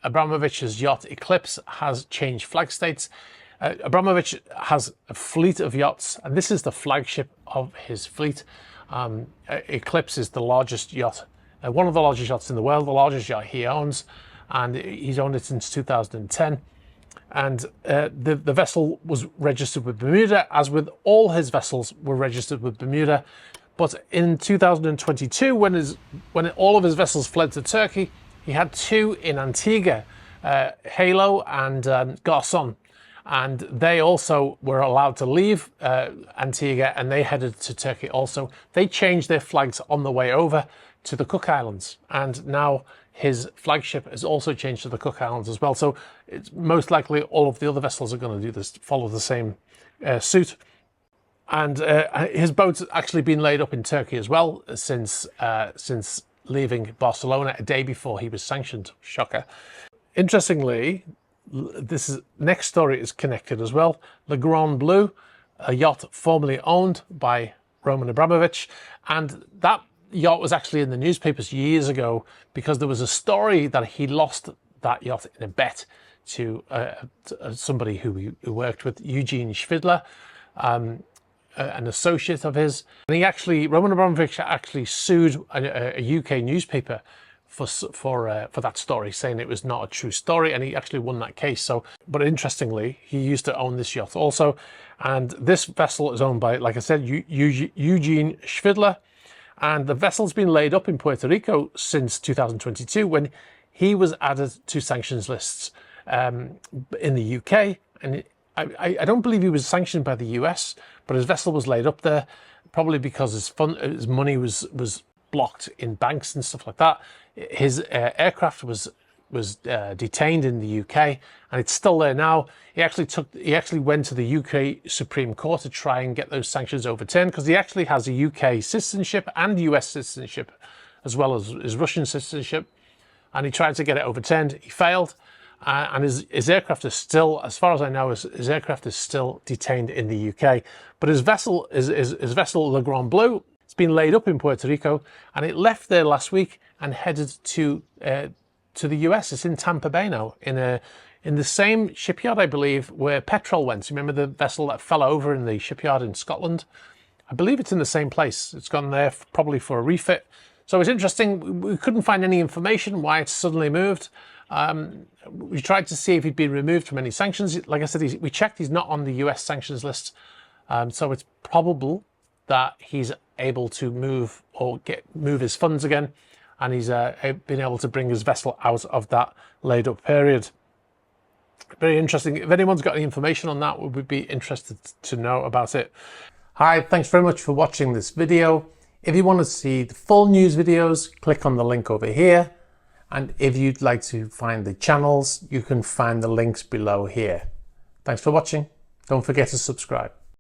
Abramovich's yacht Eclipse has changed flag states. Abramovich has a fleet of yachts, and this is the flagship of his fleet. Eclipse is the largest yacht, one of the largest yachts in the world, the largest yacht he owns, and he's owned it since 2010. And the vessel was registered with Bermuda, as with all his vessels were registered with Bermuda. But in 2022, when all of his vessels fled to Turkey, he had two in Antigua, Halo and Garçon. And they also were allowed to leave Antigua, and they headed to Turkey also. They changed their flags on the way over to the Cook Islands, and now his flagship has also changed to the Cook Islands as well. So it's most likely all of the other vessels are going to do this, follow the same suit. And his boat's actually been laid up in Turkey as well since leaving Barcelona a day before he was sanctioned. Shocker. Interestingly, next story is connected as well. Le Grand Bleu, a yacht formerly owned by Roman Abramovich, and that yacht was actually in the newspapers years ago because there was a story that he lost that yacht in a bet to somebody who he worked with, Eugene Schwidler, an associate of his. And Roman Abramovich actually sued a UK newspaper for that story, saying it was not a true story, and he actually won that case. So, but interestingly, he used to own this yacht also, and this vessel is owned by, like I said, Eugene Schwidler. And the vessel's been laid up in Puerto Rico since 2022, when he was added to sanctions lists in the UK. And I don't believe he was sanctioned by the US, but his vessel was laid up there, probably because his money was blocked in banks and stuff like that. His aircraft was detained in the UK, and it's still there now. He actually went to the UK Supreme Court to try and get those sanctions overturned, because he actually has a UK citizenship and US citizenship, as well as his Russian citizenship, and he tried to get it overturned. He failed, and his aircraft is still, as far as I know, his aircraft is still detained in the UK. But his vessel, his vessel Le Grand Bleu, it's been laid up in Puerto Rico, and it left there last week and headed to the US. It's in Tampa Bay now, in the same shipyard, I believe, where Petrol went. You remember the vessel that fell over in the shipyard in Scotland? I believe it's in the same place. It's gone there probably for a refit. So it's interesting. We couldn't find any information why it's suddenly moved. We tried to see if he'd been removed from any sanctions. Like I said, we checked, he's not on the US sanctions list. So it's probable that he's able to move his funds again, and he's been able to bring his vessel out of that laid up period. Very interesting. If anyone's got any information on that, we would be interested to know about it. Hi, thanks very much for watching this video. If you want to see the full news videos, click on the link over here. And if you'd like to find the channels, you can find the links below here. Thanks for watching. Don't forget to subscribe.